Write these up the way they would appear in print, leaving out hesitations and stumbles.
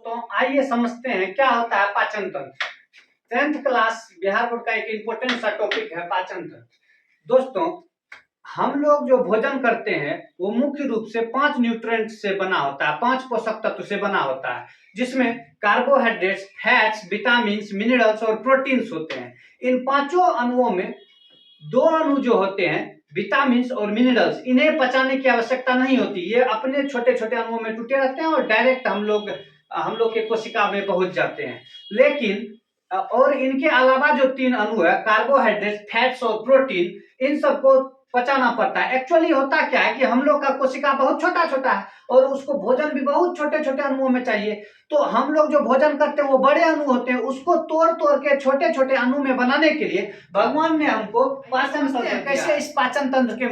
दोस्तों आइए समझते हैं क्या होता है पाचन तंत्र। 10th क्लास बिहार बोर्ड का एक इंपॉर्टेंट सा टॉपिक है पाचन तंत्र। दोस्तों हम लोग जो भोजन करते हैं वो मुख्य रूप से 5 न्यूट्रिएंट से बना होता है, 5 पोषक तत्व से बना होता है, जिसमें कार्बोहाइड्रेट्स, फैट्स, विटामिन्स, मिनरल्स और प्रोटीन्स होते हैं। इन पांचों अणुओं में 2 अणु जो होते हैं विटामिन्स और मिनरल्स, इन्हें पचाने की आवश्यकता नहीं होती, ये अपने छोटे छोटे अणुओं में टूटे रहते हैं और डायरेक्ट हम लोग के कोशिका में पहुंच जाते हैं। लेकिन और इनके अलावा जो 3 अणु है कार्बोहाइड्रेट, फैट्स और प्रोटीन, इन सबको पचाना पड़ता है। एक्चुअली होता क्या है कि हम लोग का कोशिका बहुत छोटा छोटा है और उसको भोजन भी बहुत छोटे छोटे अणुओं में चाहिए। तो हम लोग जो भोजन करते हैं वो बड़े अणु होते हैं, उसको तोड़ तोड़ के छोटे छोटे अणु में बनाने के लिए भगवान ने हमको पाचन तंत्र, कैसे इस पाचन तंत्र के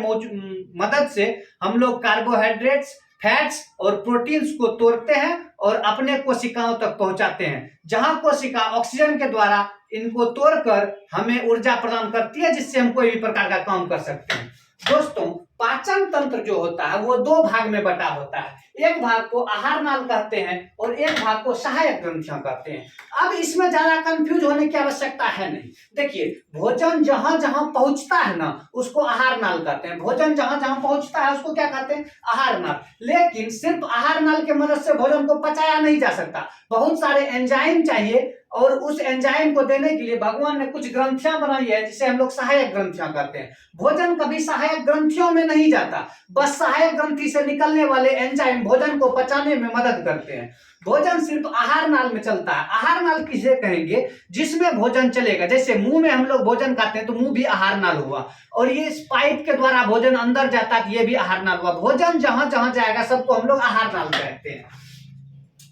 मदद से हम लोग कार्बोहाइड्रेट्स, फैट्स और प्रोटीन्स को तोड़ते हैं और अपने कोशिकाओं तक पहुंचाते हैं, जहां कोशिका ऑक्सीजन के द्वारा इनको तोड़कर हमें ऊर्जा प्रदान करती है, जिससे हम कोई भी प्रकार का काम कर सकते हैं। दोस्तों पाचन तंत्र जो होता है वो 2 भाग में बटा होता है, एक भाग को आहार नाल कहते हैं और एक भाग को सहायक ग्रंथियां कहते हैं। अब इसमें ज्यादा कंफ्यूज होने की आवश्यकता है नहीं। देखिए भोजन जहां जहां पहुंचता है ना उसको आहार नाल कहते हैं, भोजन जहां जहां पहुंचता है उसको क्या कहते हैं, आहार नाल। लेकिन सिर्फ आहार नाल के मदद से भोजन को पचाया नहीं जा सकता, बहुत सारे एंजाइम चाहिए और उस एंजाइम को देने के लिए भगवान ने कुछ ग्रंथियां बनाई है जिसे हम लोग सहायक ग्रंथियां कहते हैं। भोजन कभी सहायक ग्रंथियों में नहीं जाता, बस सहायक ग्रंथि से निकलने वाले एंजाइम भोजन को पचाने में मदद करते हैं। भोजन सिर्फ आहार नाल में चलता है। आहार नाल किसे कहेंगे, जिसमें भोजन चलेगा। जैसे मुंह में हम लोग भोजन खाते हैं तो मुंह भी आहार नाल हुआ, और ये इस पाइप के द्वारा भोजन अंदर जाता है, ये भी आहार नाल हुआ। भोजन जहां जहां जाएगा सबको हम लोग आहार नाल कहते हैं।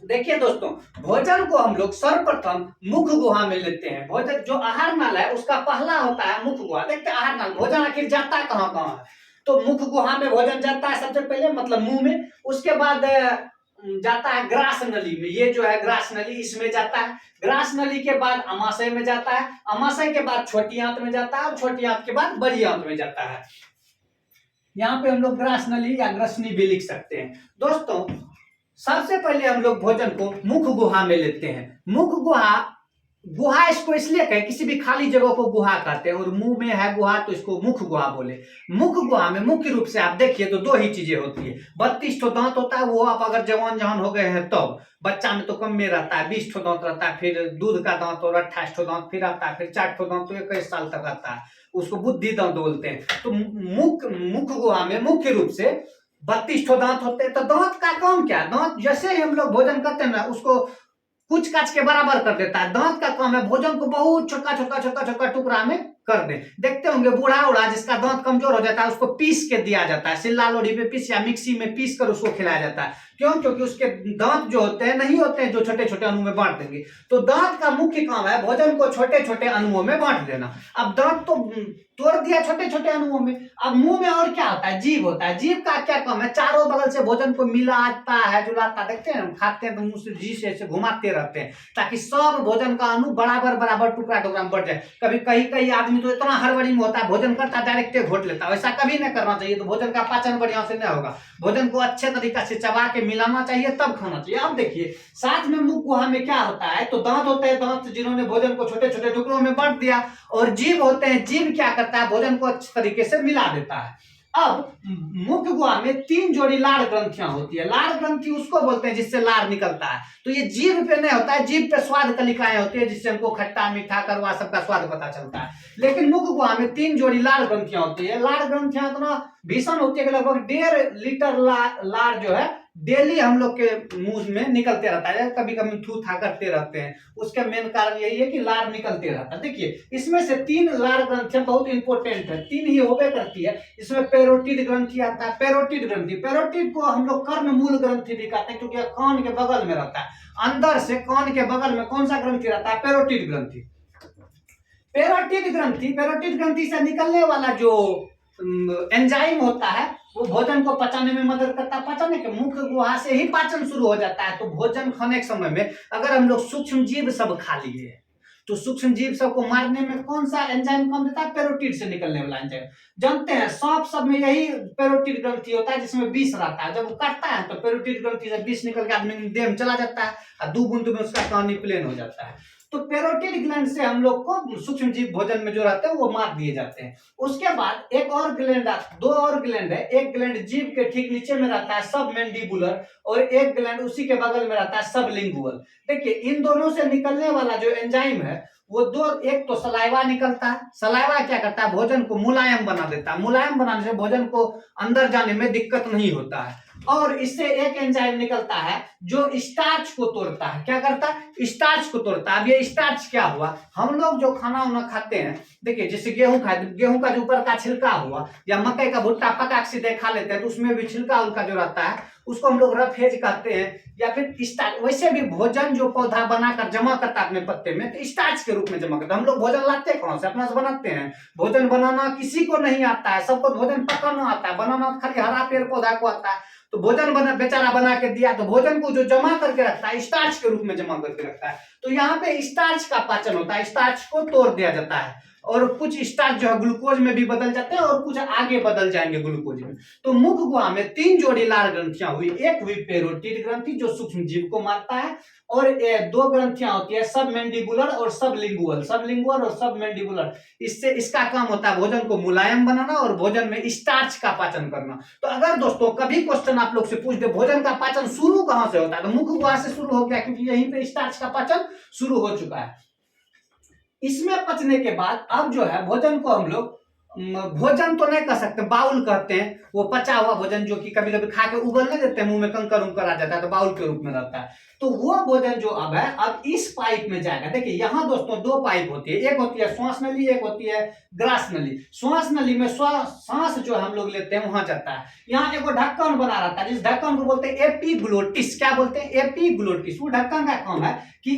देखिए दोस्तों भोजन को हम लोग सर्वप्रथम मुख गुहा में लेते हैं। भोजन जो आहार नाल है उसका पहला होता है मुख गुहा। देखते हैं आहार नाल भोजन आखिर जाता है कहां कहां है, तो मुख गुहा में भोजन जाता है सबसे पहले, मतलब मुंह में। उसके बाद जाता है ग्रास नली में, ये जो है ग्रास नली, इसमें जाता है। ग्रास नली के बाद अमाशय में जाता है, अमाशय के बाद छोटी आंत में जाता है और छोटी आंत के बाद बड़ी आंत में जाता है। यहाँ पे हम लोग ग्रास नली या ग्रसनी भी लिख सकते हैं। दोस्तों सबसे पहले हम लोग भोजन को मुख गुहा में लेते हैं। मुख गुहा, गुहा इसको इसलिए कहे, किसी भी खाली जगह को गुहा कहते हैं, और मुंह में है गुहा तो इसको मुख गुहा बोले। मुख गुहा में मुख्य रूप से आप देखिए तो 2 ही चीजें होती है। 32 ठो दांत होता है, वो आप अगर जवान जहान हो गए हैं तब, बच्चा में तो कम में रहता है, 20 ठो दांत रहता है, फिर दूध का दांत और 28 ठो दांत फिर आता है, फिर 4 ठो दांत तो 21 साल तक आता है, उसको बुद्धि दांत बोलते हैं। तो मुख गुहा में मुख्य रूप से 32 ठो दांत होते हैं। तो दांत का काम क्या है, दांत जैसे ही हम लोग भोजन करते हैं ना उसको कुछ काच के बराबर कर देता है। दांत का काम है भोजन को बहुत छोटा छोटा छोटा छोटा टुकड़ा में कर दे। देखते होंगे बूढ़ा उड़ा जिसका दांत कमजोर हो जाता है उसको पीस के दिया जाता है, सिल्ला लोढ़ी पे पीस या मिक्सी में पीस कर उसको खिलाया जाता है। क्यों? क्योंकि उसके दांत जो होते हैं नहीं होते हैं जो छोटे छोटे अणु में बांट देंगे। तो दांत का मुख्य काम है भोजन को छोटे छोटे अणुओं में बांट देना। अब दांत तो तोड़ दिया छोटे छोटे अणुओं में, अब मुंह में और क्या होता है, जीभ होता है। जीभ का क्या काम है, चारों बगल से भोजन को मिलाता है जुलाता। देखते हैं हम खाते हैं तो मुंह से जीभ से ऐसे घुमाते रहते हैं ताकि सब भोजन का अणु बराबर बराबर टुकड़ा टुकड़ा में बढ़ जाए। कभी कई आदमी तो इतना हड़बड़ी में होता है भोजन करता है डायरेक्ट घोट लेता है, ऐसा कभी नहीं करना चाहिए। तो भोजन का पाचन बढ़िया से नहीं होगा। भोजन को अच्छे तरीका से चबा के मिलाना चाहिए तब खाना चाहिए। अब देखिए साथ में मुख गुहा में क्या होता है, तो दांत होते हैं, दांत जिन्होंने भोजन को छोटे छोटे टुकड़ों में बांट दिया, और जीभ होते हैं, जीभ क्या करता है भोजन को अच्छे तरीके से मिला देता है। अब मुख गुहा में 3 जोड़ी लार ग्रंथियां होती है। लार ग्रंथि उसको बोलते हैं जिससे लार निकलता है। तो ये जीभ पे नहीं होता है, जीभ पे स्वाद कलिकाएं होती है जिससे हमको खट्टा मीठा कड़वा सबका स्वाद पता चलता है। लेकिन मुख गुहा में 3 जोड़ी लार ग्रंथियां होती है। लार ग्रंथियां इतना भीषण होती है कि लगभग 1.5 लीटर लार जो है डेली हम लोग के मुंह में निकलते रहता है। कभी कभी थू था करते रहते हैं, उसका मेन कारण यही है कि लार निकलते रहता है। देखिए इसमें से 3 लार ग्रंथियां बहुत इंपॉर्टेंट है, 3 ही होबे करती है। इसमें पेरोटिड ग्रंथि आता है। पेरोटिड ग्रंथि, पेरोटिड को हम लोग कर्ण मूल ग्रंथि भी कहते हैं क्योंकि कान के बगल में रहता है। अंदर से कान के बगल में कौन सा ग्रंथि रहता है, पेरोटिड ग्रंथि। पेरोटिड ग्रंथि से निकलने वाला जो एंजाइम होता है वो भोजन को पचाने में मदद करता है। पचाने के मुख गुहा से ही पाचन शुरू हो जाता है। तो भोजन खाने के समय में अगर हम लोग सूक्ष्म जीव सब खा लिए तो सूक्ष्म जीव सबको मारने में कौन सा एंजाइम काम देता है? पैरोटिड से निकलने वाला एंजाइम। जानते हैं सांप सब में यही पैरोटिड ग्रंथि होता है जिसमें विष रहता है। जब वो काटता है तो पैरोटिड ग्रंथि से विष निकल के आदमी देह में चला जाता है और 2 बूंद में उसका कहानी प्लेन हो जाता है। तो पैरोटिड ग्लैंड से हम लोग को सूक्ष्म जीव भोजन में जो रहते हैं वो मार दिए जाते हैं। उसके बाद एक और ग्लैंड, 2 और ग्लैंड है। एक ग्लैंड जीभ के ठीक नीचे में रहता है सबमैंडिबुलर, और एक ग्लैंड उसी के बगल में रहता है सबलिंगुअल। देखिए इन दोनों से निकलने वाला जो एंजाइम है वो दो, एक तो सलाइवा निकलता है। सलाइवा क्या करता है? भोजन को मुलायम बना देता है। मुलायम बनाने से भोजन को अंदर जाने में दिक्कत नहीं होता है। और इससे एक एंजाइम निकलता है जो स्टार्च को तोड़ता है। क्या करता है? स्टार्च को तोड़ता है। अब ये स्टार्च क्या हुआ? हम लोग जो खाना वाना खाते हैं, देखिए जैसे गेहूं खाते, गेहूं का जो ऊपर का छिलका हुआ या मकई का भुट्टा पका के सीधे खा लेते हैं तो उसमें भी छिलका उलका जो रहता है उसको हम लोग रफेज कहते हैं या फिर स्टार्च। वैसे भी भोजन जो पौधा बनाकर जमा करता है अपने पत्ते में तो स्टार्च के रूप में जमा करता है। हम लोग भोजन लाते हैं कौन से? अपना से बनाते हैं। भोजन बनाना किसी को नहीं आता है, सबको भोजन पकाना आता है, बनाना खाली हरा पेड़ पौधा को आता है। तो भोजन बना बेचारा बना के दिया तो भोजन को जो जमा करके रखता है स्टार्च के रूप में जमा करके रखता है। तो यहाँ पे स्टार्च का पाचन होता है, स्टार्च को तोड़ दिया जाता है और कुछ स्टार्च जो है ग्लूकोज में भी बदल जाते हैं और कुछ आगे बदल जाएंगे ग्लूकोज में। तो मुख गुहा में 3 जोड़ी लाल ग्रंथियां हुई। एक हुई पैरोटिड ग्रंथि जो सूक्ष्म जीव को मारता है, और 2 ग्रंथियां होती है सबमैंडिबुलर और सबलिंगुअल। सबलिंगुअल और सबमैंडिबुलर, इससे इसका काम होता है भोजन को मुलायम बनाना और भोजन में स्टार्च का पाचन करना। तो अगर दोस्तों कभी क्वेश्चन आप लोग से पूछ दे भोजन का पाचन शुरू कहां से होता है, तो मुख गुहा से शुरू हो गया, क्योंकि यहीं पे स्टार्च का पाचन शुरू हो चुका है। इसमें पचने के बाद अब जो है भोजन को हम लोग भोजन तो नहीं कह सकते, बाउल कहते हैं। वो पचा हुआ भोजन जो कि कभी कभी खा के उबलने देते हैं, मुंह में कंकर उंकर आ जाता है तो बाउल के रूप में रहता है। तो वो भोजन जो अब है अब इस पाइप में जाएगा। देखिए यहाँ दोस्तों 2 पाइप होती है, एक होती है श्वास नली, एक होती है ग्रास नली। श्वास नली में सांस जो हम लोग लेते हैं वहां जाता है। यहाँ एक ढक्कन बना रहता है जिस ढक्कन को बोलते हैं एपीग्लोटिस। क्या बोलते हैं? एपीग्लोटिस। वो ढक्कन का काम है कि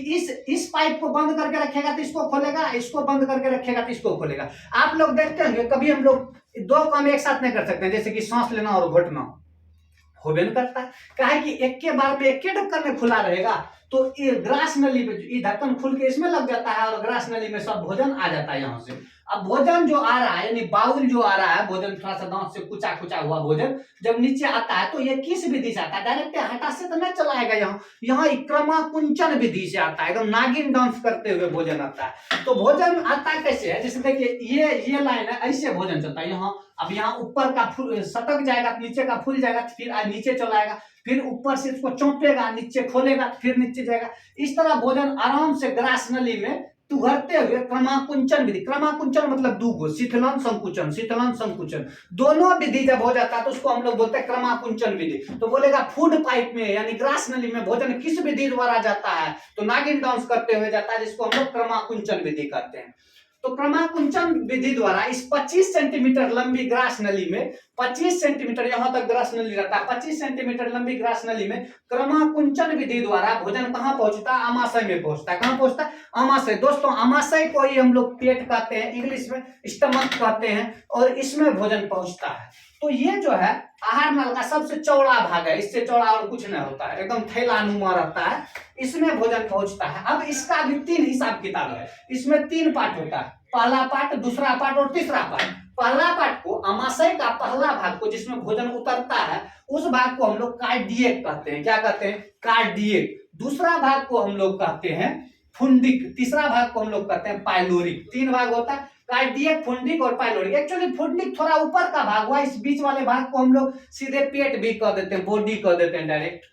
इस पाइप को बंद करके रखेगा तो इसको खोलेगा, इसको बंद करके रखेगा तो इसको खोलेगा। आप लोग देखते होंगे कभी हम लोग 2 काम एक साथ नहीं कर सकते, जैसे कि सांस लेना और घुटना हो भी नहीं करता है। क्या है कि एक के बार में एक के ढक्कन में खुला रहेगा तो ये ग्रास नली में ये ढक्कन खुल के इसमें लग जाता है और ग्रास नली में सब भोजन आ जाता है यहाँ से। अब भोजन जो आ रहा है यानी बाउल जो आ रहा है, भोजन थोड़ा सा दांत से कुचा कुचा हुआ भोजन जब नीचे आता है तो ये किस विधि से आता है? डायरेक्ट हटा से तो नहीं चला आएगा। यहाँ क्रमाकुंचन विधि से आता है, एकदम नागिन डांस करते हुए भोजन आता है। तो भोजन आता कैसे है? जैसे देखिए ये लाइन है, ऐसे भोजन चलता है। यहाँ अब यहाँ ऊपर का फूल सटक जाएगा, नीचे का फूल जाएगा, फिर नीचे चला आएगा, फिर ऊपर से इसको चौंपेगा, नीचे खोलेगा, फिर नीचे जाएगा। इस तरह भोजन आराम से ग्रास नली में तुघरते हुए क्रमाकुंचन विधि। क्रमाकुंचन मतलब 2 गो, शीतलन संकुचन, शीतलन संकुचन दोनों विधि जब हो जाता है तो उसको हम लोग बोलते हैं क्रमाकुंचन विधि। तो बोलेगा फूड पाइप में यानी ग्रास नली में भोजन किस विधि द्वारा जाता है? तो नागिन डांस करते हुए जाता है, जिसको हम लोग क्रमाकुंचन विधि कहते हैं। तो क्रमाकुंचन विधि द्वारा इस 25 सेंटीमीटर लंबी ग्रास नली में 25 सेंटीमीटर यहां तक ग्रास नली रहता है, 25 सेंटीमीटर लंबी ग्रास नली में क्रमाकुंचन विधि द्वारा भोजन कहां पहुंचता है? आमाशय में पहुंचता है। कहां पहुंचता है? आमाशय। दोस्तों आमाशय को ही हम लोग पेट कहते हैं, इंग्लिश में स्टमक कहते हैं, और इसमें भोजन पहुंचता है। तो ये जो है आहार नल का सबसे चौड़ा भाग है, इससे चौड़ा और कुछ नहीं होता है, एकदम थैलानुमा रहता है, इसमें भोजन पहुंचता है। अब इसका भी 3 हिसाब किताब है, इसमें 3 पार्ट होता है, पहला पार्ट, दूसरा पार्ट और तीसरा पार्ट। पहला पार्ट को अमाशय का पहला भाग को जिसमें भोजन उतरता है उस भाग को हम लोग कार्डियक कहते हैं। क्या कहते हैं? कार्डियक। दूसरा भाग को हम लोग कहते हैं फुंडिक, तीसरा भाग को हम लोग कहते हैं पाइलोरिक। 3 भाग होता है, कार्डियक, फुंडिक और पाइलोरिक। एक्चुअली फुंडिक थोड़ा ऊपर का भाग हुआ, इस बीच वाले भाग को हम लोग सीधे पेट भी कह देते हैं, बॉडी कह देते हैं डायरेक्ट।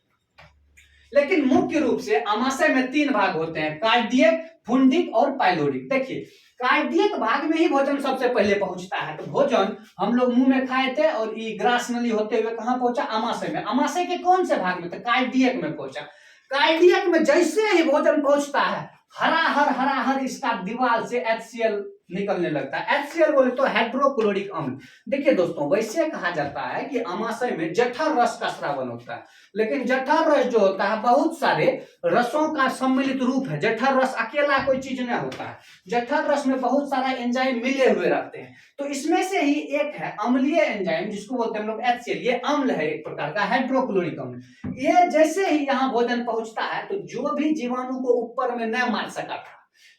लेकिन मुख्य रूप से अमाशय में 3 भाग होते हैं, कार्डियक, फुंडिक और पाइलोरिक। देखिए कार्डियक भाग में ही भोजन सबसे पहले पहुंचता है। तो भोजन हम लोग मुंह में खाए थे और ये ग्रास नली होते हुए कहां पहुंचा? आमाशय में। आमाशय के कौन से भाग में? तो कार्डियक में पहुंचा। कार्डियक में जैसे ही भोजन पहुंचता है हरा हर इसका दीवार से HCl निकलने लगता है। HCl बोले तो हाइड्रोक्लोरिक अम्ल। देखिए दोस्तों वैसे कहा जाता है कि आमाशय में जठर रस का स्रावन होता है, लेकिन जठर रस जो होता है बहुत सारे रसों का सम्मिलित रूप है। जठर रस अकेला कोई चीज नहीं होता है, जठर रस में बहुत सारा एंजाइम मिले हुए रहते हैं। तो इसमें से ही एक है अम्लीय एंजाइम जिसको बोलते हैं हम लोग HCl। ये अम्ल है एक प्रकार का हाइड्रोक्लोरिक अम्ल। ये जैसे ही यहाँ भोजन पहुंचता है तो जो भी जीवाणु को ऊपर में न मार सका था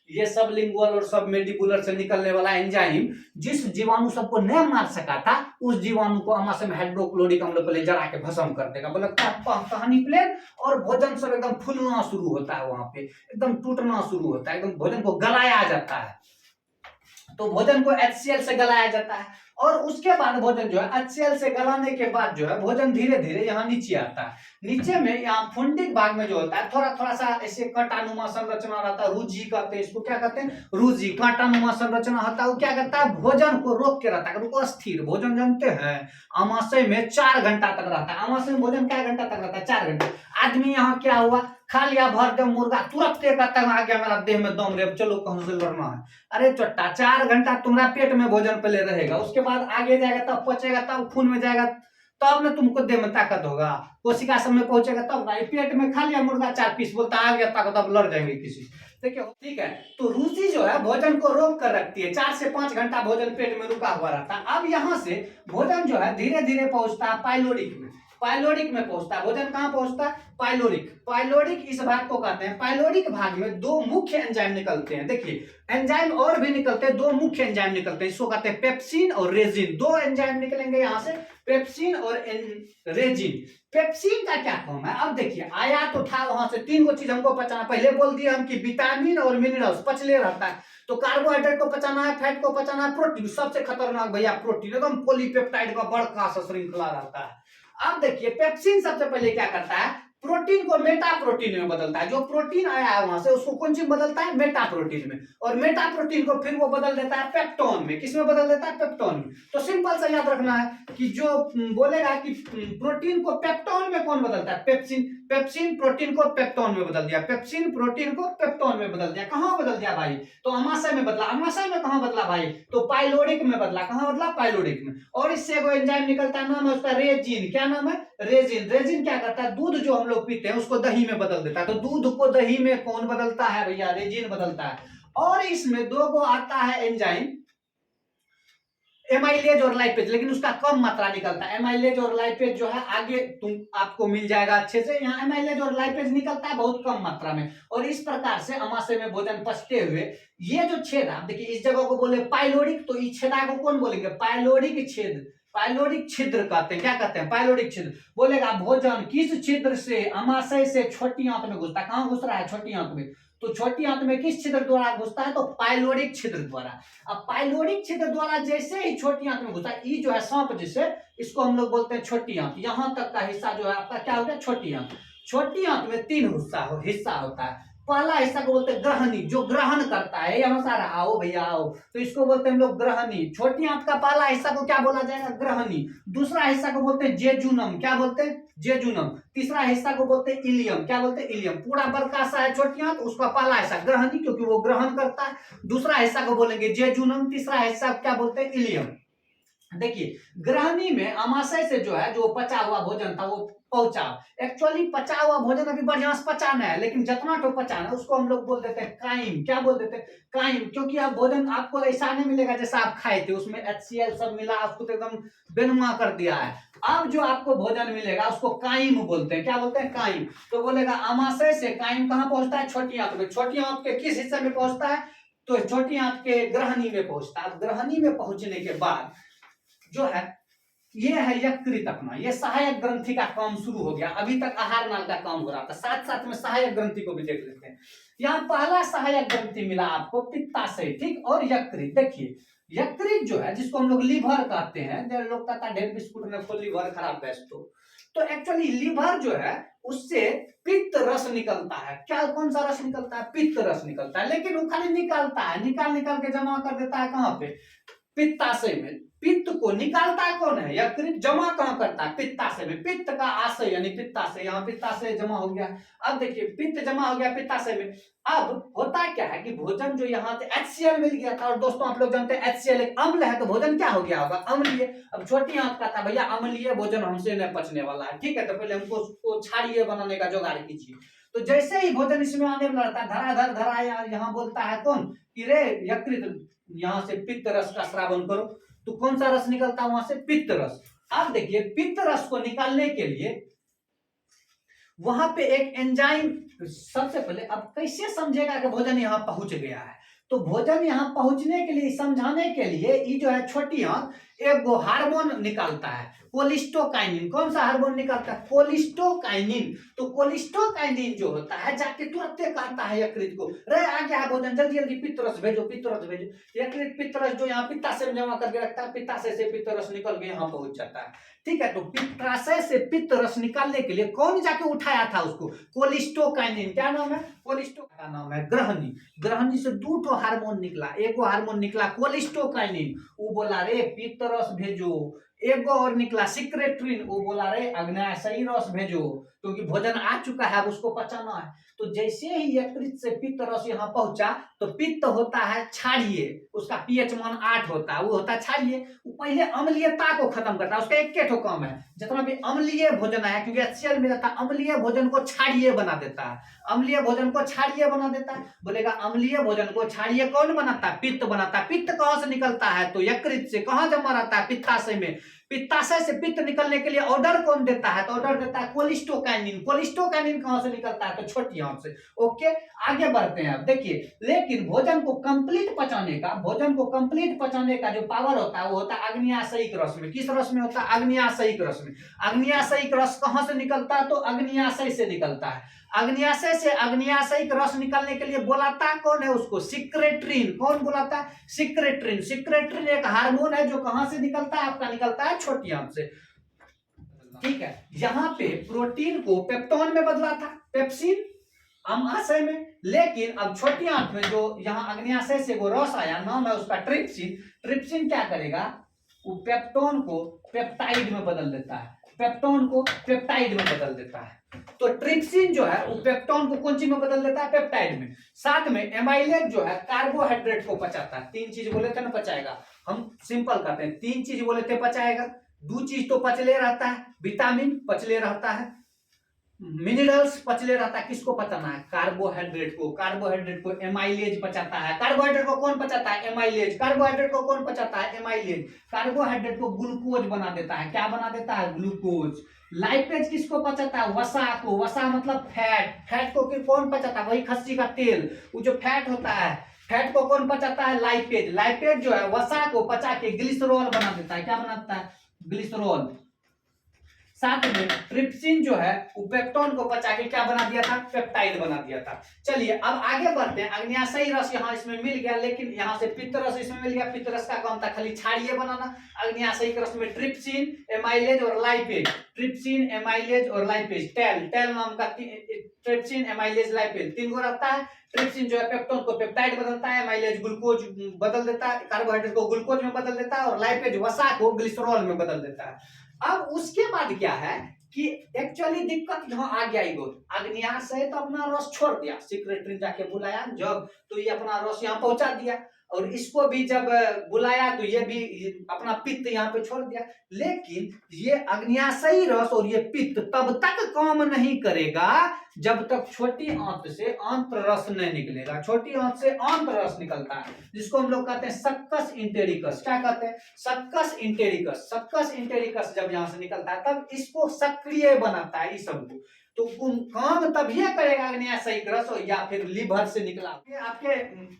ये सब लिंगुअल और सब मेडिबुलर से निकलने वाला एंजाइम जिस जीवाणु सबको नहीं मार सका था उस जीवाणु को अमाशय में हाइड्रोक्लोरिक अम्ल को ले जरा के भस्म कर देगा। बोले कहानी प्लेन और भोजन सब एकदम फूलना शुरू होता है, वहां पे एकदम टूटना शुरू होता है, एकदम भोजन को गलाया जाता है। तो भोजन को HCl से गलाया जाता है और उसके बाद भोजन जो है HCl से गलाने के बाद जो है भोजन धीरे धीरे यहाँ नीचे आता है। नीचे में यहाँ फुंडिक भाग में जो होता है थोड़ा थोड़ा सा ऐसे कांटानुमा संरचना रहता है, रुजी कहते हैं इसको, क्या कहते हैं, रुजी, कांटानुमा संरचना होता है। वो क्या करता है, भोजन को रोक के रहता है, रुको स्थिर। भोजन जानते हैं अमाशय में 4 घंटा तक रहता है। अमाशय में भोजन क्या घंटा तक रहता है, 4 घंटा। आदमी यहाँ क्या हुआ, खा लिया भर दम मुर्गा, तुरंत एक आ गया मेरा देह में दम रे, चलो कहीं से लड़ना है। अरे चट्टा, 4 घंटा तुम्हारा पेट में भोजन पहले रहेगा, उसके बाद आगे जाएगा, तब पचेगा, तब खून में जाएगा, तब ना तुमको देह में ताकत होगा, कोशिका सब में पहुंचेगा तब ना। पेट में खा लिया मुर्गा 4 पीस, बोलता आ गया ताकत, अब लड़ जाएंगे किसी। देखिए ठीक है, तो रुचि जो है भोजन को रोक कर रखती है। 4 से 5 घंटा भोजन पेट में रुका हुआ रहता है। अब यहाँ से भोजन जो है धीरे धीरे पहुंचता है पाइलोरिक में। पाइलोरिक में पहुंचता है भोजन, कहां पहुंचता है, पाइलोरिक। पाइलोरिक इस भाग को कहते हैं। पाइलोरिक भाग में 2 मुख्य एंजाइम निकलते हैं। देखिए एंजाइम और भी निकलते हैं, 2 मुख्य एंजाइम निकलते हैं, इसको कहते हैं पेप्सिन और रेजिन। 2 एंजाइम निकलेंगे यहां से, पेप्सिन और रेजिन। पेप्सिन का क्या काम है, अब देखिए आया तो था वहां से 3 चीज हमको पचाना। पहले बोल दिया हम कि विटामिन और मिनरल्स पचले रहता है, तो कार्बोहाइड्रेट को पचाना है, फैट को पचाना है, प्रोटीन सबसे खतरनाक भैया प्रोटीन, एकदम पॉलीपेप्टाइड का बड़का सा श्रृंखला रहता है। अब देखिए पेप्सिन सबसे पहले क्या करता है, प्रोटीन को मेटा प्रोटीन में बदलता है। जो प्रोटीन आया है वहां से उसको कौन सी बदलता है, मेटा प्रोटीन में, और मेटा प्रोटीन को फिर वो बदल देता है पेप्टोन में। किसमें बदल देता है, पेप्टोन में। तो सिंपल सा याद रखना है कि जो बोलेगा कि प्रोटीन को पेप्टोन में कौन बदलता है, पेप्सिन। पेप्सिन प्रोटीन को पेप्टोन में बदल दिया, पेप्सिन प्रोटीन को पेप्टोन में बदल दिया। कहां बदल दिया भाई, तो अमाशय में बदला। अमाशय में कहां बदला भाई, तो पाइलोरिक में बदला। कहां बदला, पाइलोरिक में। और इससे वो एंजाइम निकलता है, नाम है उसका रेजिन। क्या नाम है, रेजिन। रेजिन क्या करता है, दूध जो हम लोग पीते हैं उसको दही में बदल देता है। तो दूध को दही में कौन बदलता है भैया, रेजिन बदलता है। और इसमें 2 को आता है एंजाइम एमाइलेज और लाइपेज, लेकिन उसका कम मात्रा निकलता है। एमाइलेज और लाइपेज जो है आगे तुम आपको मिल जाएगा अच्छे से। यहाँ एमाइलेज और लाइपेज निकलता है बहुत कम मात्रा में। और इस प्रकार से अमाशय में भोजन पचते हुए ये जो छेद, आप देखिए इस जगह को बोले पाइलोरिक, तो इस छेदा को कौन बोलेंगे, पाइलोरिक छेद। पाइलोरिक छिद्र कहते हैं। क्या कहते हैं, पाइलोरिक छिद्र। बोलेगा भोजन किस छिद्र से, अमाशय से छोटी आंत में घुसता है। कहां घुस रहा है, छोटी आंत में। तो छोटी आंत में किस छिद्र द्वारा घुसता है, तो पाइलोरिक छिद्र द्वारा। अब पाइलोरिक छिद्र द्वारा जैसे ही छोटी आंत में घुसता है, ये जो है सांप जिसे, इसको हम लोग बोलते हैं छोटी आंत। यहां तक का हिस्सा जो है आपका क्या हो गया, छोटी आंत। छोटी आंत में 3 हिस्सा होता है। पहला हिस्सा को बोलते हैं ग्रहणी, जो ग्रहण करता है। यहाँ सारा आओ भैया आओ, तो इसको बोलते हैं हम लोग ग्रहणी। छोटी आंत का पहला हिस्सा को क्या बोला जाएगा, ग्रहणी। दूसरा हिस्सा को बोलते हैं जेजुनम। क्या बोलते हैं, जेजुनम। तीसरा हिस्सा को बोलते हैं इलियम। क्या बोलते हैं, इलियम। पूरा बड़का सा है छोटी आंत, उसका पहला हिस्सा ग्रहणी, क्योंकि वो ग्रहण करता है। दूसरा हिस्सा को बोलेंगे जेजुनम, तीसरा हिस्सा क्या बोलते हैं, इलियम। देखिए ग्रहणी में अमाशय से जो है जो पचा हुआ भोजन था वो पहुंचा। एक्चुअली पचा हुआ भोजन अभी बढ़िया से पचाना है, लेकिन जितना तो पचाना है उसको हम लोग बोल देते हैं काइम। क्या बोल देते हैं, काइम। क्योंकि अब भोजन आपको ऐसा नहीं मिलेगा जैसा आप खाए थे, उसमें HCl सब मिला, आपको तो एकदम बेनुमा कर दिया है। अब जो आपको भोजन मिलेगा उसको काइम बोलते हैं। क्या बोलते हैं, काइम। तो बोलेगा अमाशय से काइम कहां पहुंचता है, छोटी आंत में। छोटी आंत के किस हिस्से में पहुंचता है, तो छोटी आंत के ग्रहणी में पहुंचता है। ग्रहणी में पहुंचने के बाद जो है ये है यकृत अपना, ये सहायक ग्रंथि का काम शुरू हो गया। अभी तक आहार नाल का काम हो रहा था, साथ साथ में सहायक ग्रंथि को भी देख लेते हैं। यहाँ पहला सहायक ग्रंथि मिला आपको पित्ताशय, ठीक, और यकृत। देखिए यकृत जो है जिसको हम लोग लीवर कहते हैं, लोग कहता है ढेर बिस्कुट में को लीवर खराब गैस, तो एक्चुअली लीवर जो है उससे पित्त रस निकलता है। क्या, कौन सा रस निकलता है, पित्त रस निकलता है। लेकिन वो खाली निकालता है, निकाल के जमा कर देता है कहां पे, पित्ताशय में। पित्त को निकालता है कौन है, यकृत। जमा कहां करता है, पित्ताशय में। पित्त का आशय यानी पित्ताशय, यहाँ पित्ताशय जमा हो गया। अब देखिए पित्त जमा हो गया पित्ताशय में। अब होता क्या है कि भोजन जो यहाँ से HCl मिल गया था, और दोस्तों आप लोग जानते हैं HCl एक अम्ल है, तो भोजन क्या हो गया होगा, अम्लीय। अब छोटी आंत का था भैया अम्लीय भोजन हमसे नहीं पचने वाला है, ठीक है, तो पहले हमको उसको क्षारीय बनाने का जुगाड़ कीजिए। तो जैसे ही भोजन इसमें आने वाला रहता है, धरा यहाँ बोलता है कौन कि रे यकृत, यहाँ से पित्त रस का श्रावण करो। तो कौन सा रस निकलता है वहां से, पित्त रस। अब देखिए पित्त रस को निकालने के लिए वहां पे एक एंजाइम, सबसे पहले अब कैसे समझेगा कि भोजन यहाँ पहुंच गया है, तो भोजन यहाँ पहुंचने के लिए, समझाने के लिए ये जो है छोटी आंत एक हार्मोन निकालता है, कोलिस्टोकाइनिन। कौन सा हार्मोन निकालता है? कोलिस्टोकाइनिन। तो कोलिस्टोकाइनिन जो होता है जाके तुरंत कहता है यकृत को, रे आ गया है भोजन, जल्दी जल्दी पित्त रस भेजो, पित्त रस भेजो। यकृत पित्त रस जो यहाँ पित्ताशय में जमा करके रखता है, पित्ताशय से पित्त रस निकल के यहाँ पहुंच जाता है। ठीक है, तो पित्ताशय से पित्त रस निकालने के लिए कौन जाके उठाया था उसको? कोलिस्टोकाइनिन। क्या नाम है? कोलिस्टो का नाम है ग्रहणी। ग्रहणी से दो हार्मोन निकला, एक हार्मोन निकला कोलिस्टोकाइनिन, वो बोला रे पित्त रस भेजो। एक और निकला सिक्रेट्रिन, वो बोला रे अग्न्याशयी रस भेजो, क्योंकि भोजन आ चुका है, अब उसको पचाना है। तो जैसे ही यकृत से पित्त रस यहाँ पहुंचा, तो पित्त होता है क्षारीय, उसका पीएच मान 8 होता है, वो होता है क्षारीय। वो पहले अम्लीयता को खत्म करता है, उसका एक ठो काम है, जितना भी अम्लीय भोजन है, क्योंकि HCl में रहता है, अम्लीय भोजन को क्षारीय बना देता है, अम्लीय भोजन को क्षारीय बना देता है। बोलेगा अम्लीय भोजन को क्षारीय कौन बनाता है? पित्त बनाता है। पित्त कहां से निकलता है? तो यकृत से। कहां जमा रहता है? पित्ताशय में। पित्ताशय से पित्त निकलने के लिए ऑर्डर कौन देता है? तो ऑर्डर देता है कोलिस्टोकाइनिन। कोलिस्टोकाइनिन कहां से निकलता है? तो छोटी आंत से। ओके, आगे बढ़ते हैं। अब देखिए, लेकिन भोजन को कंप्लीट पचाने का, भोजन को कंप्लीट पचाने का जो पावर होता है वो होता है अग्न्याशयिक रस में। किस रस में होता है? अग्न्याशयिक रस में। अग्न्याशयिक रस कहां से निकलता है? तो अग्न्याशय से निकलता है। अग्न्याशय से अग्न्याशयिक रस निकलने के लिए बुलाता कौन है उसको? सिक्रेट्रिन। कौन बुलाता है? सिक्रेट्रिन। सिक्रेट्रिन एक हार्मोन है जो कहां से निकलता है? आपका निकलता है छोटी आंत से। ठीक है, यहां पे प्रोटीन को पेप्टोन में बदला था, पेप्सिन अमाशय में, लेकिन अब छोटी आंत में जो यहाँ अग्न्याशय से वो रस आया, नाम है उसका ट्रिप्सिन। ट्रिप्सिन क्या करेगा? वो पेप्टोन को पेप्टाइड में बदल देता है, पेप्टोन को पेप्टाइड में बदल देता है। तो ट्रिप्सिन जो है वो पेप्टोन को कौन चीज में बदल देता है? पेप्टाइड में। साथ में एमाइलेज जो है कार्बोहाइड्रेट को पचाता है। 3 चीज बोले थे ना पचाएगा, हम सिंपल करते हैं, 3 चीज बोले थे पचाएगा, 2 चीज तो पचले रहता है, विटामिन पचले रहता है, मिनरल्स पचले रहता है। किसको पचाना है? कार्बोहाइड्रेट को। कार्बोहाइड्रेट को एमाइलेज पचाता है। कार्बोहाइड्रेट को कौन पचाता है? एमाइलेज। कार्बोहाइड्रेट को कौन पचाता है? एमाइलेज। कार्बोहाइड्रेट को ग्लूकोज बना देता है। क्या बना देता है? ग्लूकोज। लाइपेज किसको पचाता है? वसा को। वसा मतलब फैट। फैट को कौन पचाता है? वही खस्सी का तेल, वो जो फैट होता है, फैट को कौन पचाता है? लाइपेज। लाइपेज जो है वसा को पचा के ग्लिसरॉल बना देता है। क्या बनाता है? ग्लिसरॉल। साथ में ट्रिप्सिन जो है वो पेप्टोन को पचा के क्या बना दिया था? पेप्टाइड बना दिया था। चलिए अब आगे बढ़ते हैं। अग्न्याशयी रस यहाँ इसमें मिल गया, लेकिन यहाँ से पित्त रस इसमें मिल गया। पित्त रस का काम था खाली क्षारीय बनाना। अग्न्याशयी रस में ट्रिप्सिन, एमाइलेज और लाइपेज। ट्रिप्सिन, एमाइलेज और लाइपेज, टेल टेल नाम का ट्रिप्सिन, एमाइलेज, लाइपेज 3 गो रहता है। ट्रिप्सिन जो है पेप्टोन को पेप्टाइड बदलता है, एमाइलेज ग्लूकोज बदल देता है, कार्बोहाइड्रेट को ग्लूकोज में बदल देता है, और लाइपेज वसा को ग्लिसरॉल में बदल देता है। अब उसके बाद क्या है कि एक्चुअली दिक्कत यहाँ आ गया, अग्न्याशय तो अपना रस छोड़ दिया, सिक्रेटरी जाके बुलाया जब, तो ये अपना रस यहाँ पहुंचा दिया, और इसको भी जब बुलाया तो ये भी अपना पित्त यहाँ पे छोड़ दिया। लेकिन ये अग्न्याशयी रस और ये पित्त तब तक काम नहीं करेगा जब तक छोटी आंत से आंत्र रस नहीं निकलेगा। छोटी आंत से आंत्र रस निकलता है, जिसको हम लोग कहते हैं सक्कस इंटेरिकस। क्या कहते हैं? सक्कस इंटेरिकस। सक्कस इंटेरिकस जब यहाँ से निकलता है तब इसको सक्रिय बनाता है इस सबको। तो काम तब ये करेगा अग्न्याशयी रस, या फिर लीवर से निकला। आपके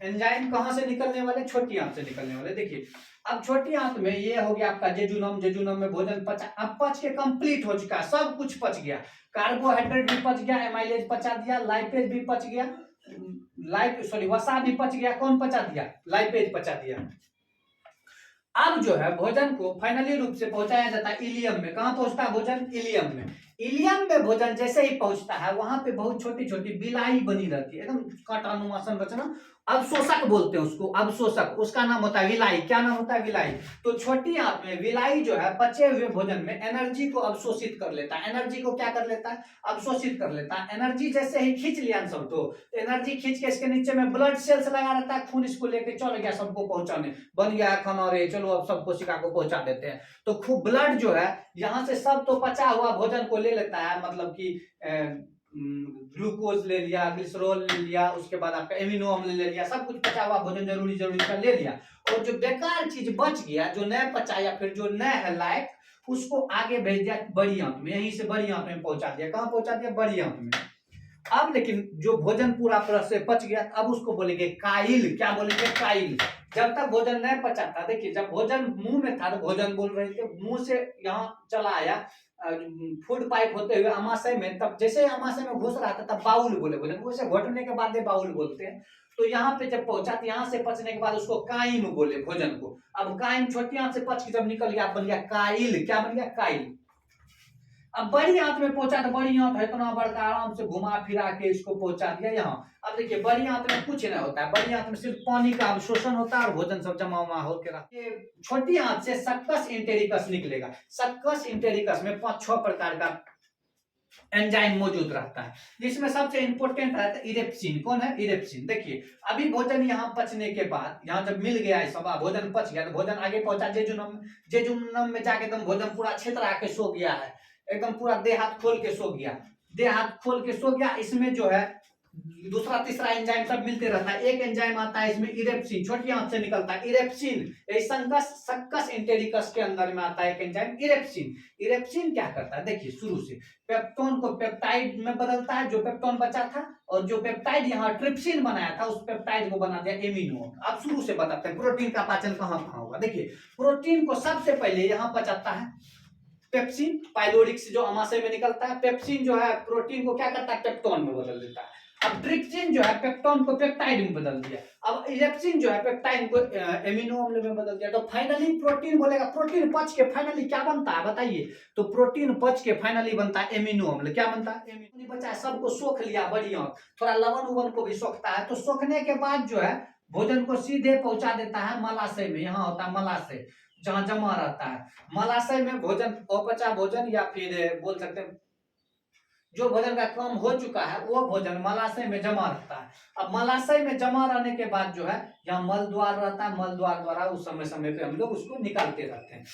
एंजाइम कहां से निकलने वाले? छोटी आंत से निकलने वाले। देखिए अब छोटी आंत में ये हो गया आपका जेजुनम। जेजुनम में भोजन पचा, अब पच के कंप्लीट हो चुका है, सब कुछ पच गया। कार्बोहाइड्रेट भी पच गया, एमाइलेज पचा दिया, लाइपेज भी पच गया, वसा भी पच गया। कौन पचा दिया? लाइपेज पचा दिया। अब जो है भोजन को फाइनली रूप से पहुंचाया जाता है इलियम में। कहां पहुंचता है भोजन? इलियम में। इलियम में भोजन जैसे ही पहुंचता है वहां पे बहुत छोटी छोटी बिलाई बनी रहती है, एकदम कांटानुमा संरचना। अवशोषक बोलते हैं उसको, अवशोषक। उसका नाम होता है विलाई। क्या नाम होता है? विलाई। तो छोटी आंत में विलाई जो है पचे हुए भोजन में एनर्जी को अवशोषित कर लेता है। एनर्जी को क्या कर लेता है? अवशोषित कर लेता है। एनर्जी जैसे ही खींच लिया सब, तो एनर्जी खींच के इसके नीचे में ब्लड सेल्स लगा रहता है, खून इसको लेके चल गया सबको पहुंचाने, बन गया खाना, रे चलो अब सब कोशिका को पहुंचा देते हैं। तो खूब ब्लड जो है यहाँ से सब तो पचा हुआ भोजन को ले लेता है, मतलब कि ग्लूकोज ले लिया, ग्लिसरॉल ले लिया, उसके बाद आपका एमिनो अम्ल ले लिया, सब कुछ पचा हुआ भोजन जरूरी का ले लिया। और जो बेकार चीज बच गया, जो नहीं पचा या फिर जो नहीं है लायक, उसको आगे भेज दिया बड़ी आंत में, यहीं से बड़ी आंत में पहुंचा दिया। कहाँ पहुंचा दिया? बड़ी आंत में। अब लेकिन जो भोजन पूरा तरह से पच गया, अब उसको बोलेंगे काइल। क्या बोलेंगे? काइल। जब तक भोजन नहीं पचा था, देखिए जब भोजन मुंह में था तो भोजन बोल रहे थे, मुंह से यहाँ चला आया फूड पाइप होते हुए अमाशय में, तब जैसे अमाशय में घुस रहा था तब बाउल बोले भोजन, वैसे घोटने के बाद बाउल बोलते हैं। तो यहाँ पे जब पहुंचा तो यहाँ से पचने के बाद उसको काइम बोले भोजन को। अब काइम छोटी आंत से पच के जब निकल गया बन गया काइल। क्या बन गया? काइल। अब बड़ी आंत में पहुंचा तो बड़ी आंत है इतना बड़का, आराम से घुमा फिरा के इसको पहुंचा दिया यहाँ। अब देखिए बड़ी आंत में कुछ नहीं होता है, बड़ी आंत में सिर्फ पानी का अवशोषण होता है और भोजन सब जमा वमा होकर रहता है। छोटी आंत से सक्कस इंटेरिकस निकलेगा। सक्कस इंटेरिकस में 5-6 प्रकार का एंजाइम मौजूद रहता है, जिसमें सबसे इंपोर्टेंट रहता है इरेप्सिन। कौन है? इरेप्सिन। देखिए अभी भोजन यहाँ पचने के बाद, यहाँ जब मिल गया सब भोजन पच गया तो भोजन आगे पहुंचा जेजुनम। जेजुनम में जाके एकदम भोजन पूरा क्षेत्र आके सो गया है, एकदम पूरा देह हाथ खोल के सो गया, देह हाथ खोल के सो गया। इसमें जो है दूसरा तीसरा एंजाइम सब मिलते रहता है। एक एंजाइम आता है इसमें इरेप्सिन, छोटी आंत से निकलता है इरेप्सिन। सक्कस इंटेरिकस के अंदर में आता है एक एंजाइम इरेप्सिन। इरेप्सिन क्या करता है? देखिए शुरू से पेप्टोन को पेप्टाइड में बदलता है, जो पेप्टोन बचा था, और जो पेप्टाइड यहाँ ट्रिप्सिन बनाया था उस पेप्टाइड को बना दिया एमिनो। अब शुरू से बताते हैं प्रोटीन का पाचन कहाँ कहाँ होगा। देखिए प्रोटीन को सबसे पहले यहाँ पचाता है पेप्सिन, पाइलोरिक से जो अमाशय में निकलता है। पेप्सिन जो है प्रोटीन को क्या करता है? पेप्टोन में बदल देता है। अब ट्रिप्सिन जो है पेप्टोन को पेप्टाइड में बदल दिया। अब इरेप्सिन जो है पेप्टाइड को एमिनो अम्ल में बदल दिया। तो फाइनली प्रोटीन बोलेगा, प्रोटीन पच के फाइनली क्या बनता है बताइए? तो प्रोटीन पच के फाइनली बनता है एमिनो अम्ल। क्या बनता है? एमिनो। बचा सबको सोख लिया बढ़िया, थोड़ा लवण उवन को भी सोखता है। तो सोखने के बाद जो है भोजन को सीधे पहुंचा देता है मलाशय में। यहाँ होता है मलाशय, जहां जमा रहता है। मलाशय में भोजन, अपचा भोजन या फिर बोल सकते हैं जो भोजन का काम हो चुका है वो भोजन मलाशय में जमा रहता है। अब मलाशय में जमा रहने के बाद जो है यहाँ मल द्वार रहता है, मल द्वार द्वारा उस समय समय पे हम लोग उसको निकालते रहते हैं।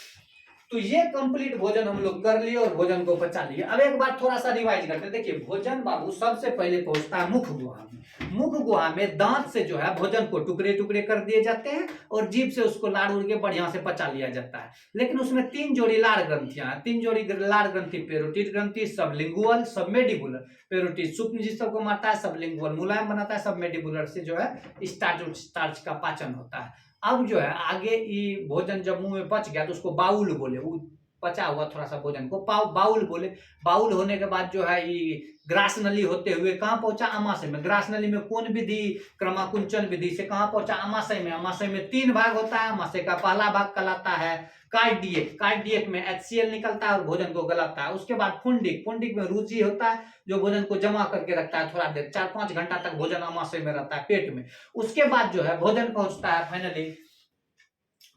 तो ये कंप्लीट भोजन हम लोग कर लिए और भोजन को पचा लिए। अब एक बार थोड़ा सा रिवाइज करते हैं। देखिए भोजन बाबू सबसे पहले पहुंचता है मुख गुहा में। मुख गुहा में दांत से जो है भोजन को टुकड़े टुकड़े कर दिए जाते हैं और जीभ से उसको लाड़ उड़ के बढ़िया से पचा लिया जाता है। लेकिन उसमें 3 जोड़ी लाड़ ग्रंथियां हैं। 3 जोड़ी लाड़ ग्रंथि, पेरोटिड ग्रंथि, सबलिंगुअल, सबमेडिबुलर। पेरोटिड सूक्ष्म जीव सबको मारता है, सबलिंगुअल मुलायम बनाता है, सबमेडिबुलर से जो है स्टार्च का पाचन होता है। अब जो है आगे ये भोजन जब मुंह में पच गया तो उसको बाउल बोले, वो पचा हुआ थोड़ा सा भोजन को बाउल बोले। बाउल होने के बाद जो है ये ग्रास नली होते हुए कहाँ पहुंचा? अमाशय में। ग्रास नली में कौन विधि? क्रमाकुंचन विधि से कहाँ पहुंचा? अमाशय में। अमाशय में 3 भाग होता है। अमाशय का पहला भाग कहलाता है कार्डियक। कार्डियक में HCl निकलता है और भोजन को गलाता है। उसके बाद फुंडिक, फुंडिक में रुचि होता है जो भोजन को जमा करके रखता है थोड़ा देर, 4-5 घंटा तक भोजन अमाशय में रहता है पेट में। उसके बाद जो है भोजन पहुंचता है फाइनली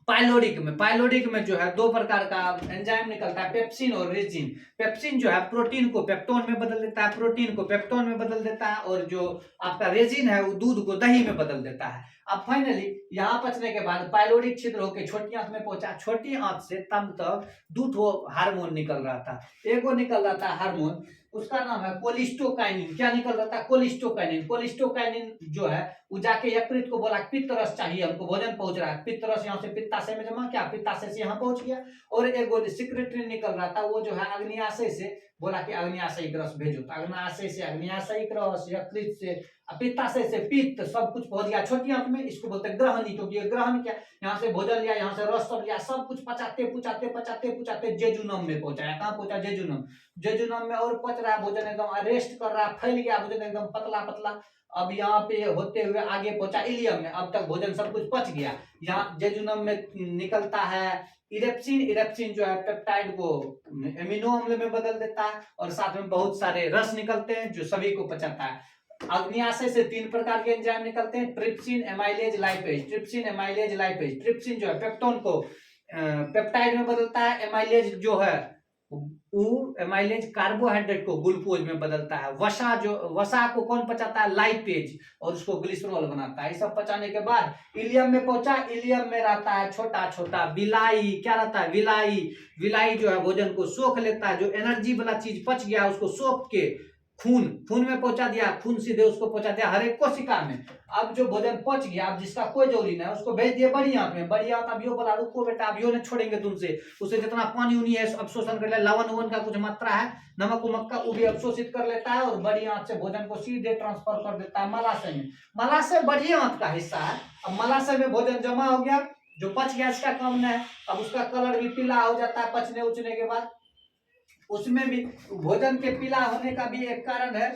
पाइलोरिक में। पाइलोरिक में जो है 2 प्रकार का एंजाइम निकलता है, पेप्सिन और रेजिन। पेप्सिन जो है प्रोटीन को पेप्टोन में बदल देता है, प्रोटीन को पेप्टोन में बदल देता है, और जो आपका रेजिन है वो दूध को दही में बदल देता है। अब फाइनली यहाँ पचने के बाद पाइलोरिक छिद्र होकर छोटी आंत में पहुंचा। छोटी आंत से तब तक 2 हार्मोन निकल रहा था। एगो निकल रहा था हार्मोन, उसका नाम है कोलिस्टोकाइनिन। क्या निकल रहा था? कोलिस्टोकाइनिन। कोलिस्टोकाइनिन जो है वो जाके यकृत को बोला पित्त रस चाहिए हमको, भोजन पहुंच रहा है। पित्त रस यहाँ से पित्ताशय में जमा किया, पित्ताशय से यहाँ पहुंच गया। और एक सिक्रेटरी निकल रहा था, वो जो है अग्न्याशय से बोला कि अग्न्याशयिक रस भेजो। तो अग्न्याशय से अग्न्याशयिक रस, यकृत से पित्ताशय से पित्त, सब कुछ पहुंच गया छोटी आंत में। इसको बोलते हैं ग्रहणी, क्योंकि ये ग्रहण किया, यहाँ से भोजन लिया, यहाँ से रस सब लिया, सब कुछ पचाते पुचाते पचाते पुचाते जेजुनम में पहुंचाया। कहाँ पहुंचा? जेजुनम। जेजुनम में और पच रहा है भोजन, एकदम रेस्ट कर रहा है, फैल गया भोजन एकदम पतला पतला। अब यहाँ पे होते हुए आगे पहुंचा इलियम में। अब तक भोजन सब कुछ पच गया। यहाँ जेजुनम में निकलता है इरेप्सिन। इरेप्सिन जो है पेप्टाइड को एमिनो अम्ल में बदल देता है और साथ में बहुत सारे रस निकलते हैं जो सभी को पचाता है। अग्न्याशय से 3 प्रकार के एंजाइम निकलते हैं, trypsin, amylase, lipase. Trypsin, amylase, lipase. Trypsin जो है पेप्टोन को पेप्टाइड में बदलता है। एमाइलेज जो है वो एमाइलेज कार्बोहाइड्रेट को ग्लूकोज में बदलता है। वसा को कौन पचाता है? लाइपेज, और उसको ग्लिसरॉल बनाता है। ये सब पचाने के बाद इलियम में पहुंचा। इलियम में रहता है छोटा छोटा विलाई। क्या रहता है? विलाई। विलाई जो है भोजन को सोख लेता है, जो एनर्जी वाला चीज पच गया उसको सोख के खून में पहुंचा दिया, खून सीधे उसको पहुंचा दिया हर एक कोशिका में। अब जो भोजन पच गया, अब जिसका कोई जरूरी नहीं है उसको भेज दिए बड़ी आंत में। बड़ी आंत अभियो बोला रुको बेटा, अभियो ने छोड़ेंगे तुमसे, उसे जितना पानी उनी है अवशोषण कर ले, लवण उवन का कुछ मात्रा है, नमक उमक का, वो भी अवशोषित कर लेता है और बड़ी आंत से भोजन को सीधे ट्रांसफर कर देता है मलाशय में। मलाशय बड़ी आंत का हिस्सा है। अब मलाशय में भोजन जमा हो गया, जो पच गया इसका काम नहीं है, अब उसका कलर भी पीला हो जाता है पचने उचने के बाद। उसमें भी भोजन के पीला होने का भी एक कारण है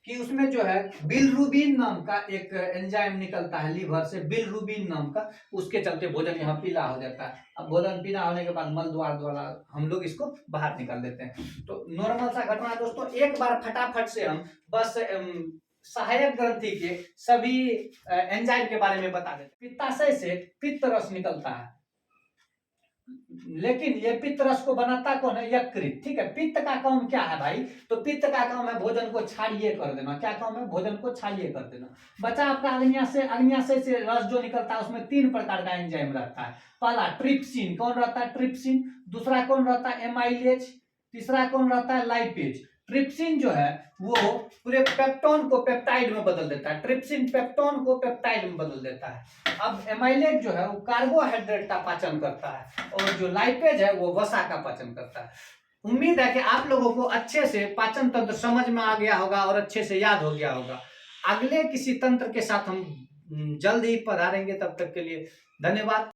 कि उसमें जो है बिलरुबिन नाम का एक एंजाइम निकलता है लीवर से, बिलरुबिन नाम का, उसके चलते भोजन यहाँ पीला हो जाता है। अब भोजन पीला होने के बाद मल द्वार द्वारा हम लोग इसको बाहर निकाल देते हैं। तो नॉर्मल सा घटना दोस्तों, एक बार फटाफट से हम बस सहायक ग्रंथि के सभी एंजाइम के बारे में बता देते। पित्ताशय से पित्त रस निकलता है, लेकिन ये पित्त रस को बनाता कौन है? यकृत। ठीक है, पित्त का काम क्या है भाई? तो पित्त का काम है भोजन को क्षारीय कर देना। क्या काम है? भोजन को क्षारीय कर देना। बचा आपका अग्न्याशय से रस जो निकलता है उसमें 3 प्रकार का एंजाइम रहता है। पहला ट्रिप्सिन, कौन रहता है? ट्रिप्सिन। दूसरा कौन रहता है? एमाइलेज। तीसरा कौन रहता है? लाइपेज। ट्रिप्सिन जो है वो पूरे पेप्टोन को पेप्टाइड में बदल देता है। ट्रिप्सिन पेप्टोन को पेप्टाइड में बदल देता है। अब एमाइलेज जो है वो कार्बोहाइड्रेट का पाचन करता है और जो लाइपेज है वो वसा का पाचन करता है। उम्मीद है कि आप लोगों को अच्छे से पाचन तंत्र समझ में आ गया होगा और अच्छे से याद हो गया होगा। अगले किसी तंत्र के साथ हम जल्द ही पधारेंगे, तब तक के लिए धन्यवाद।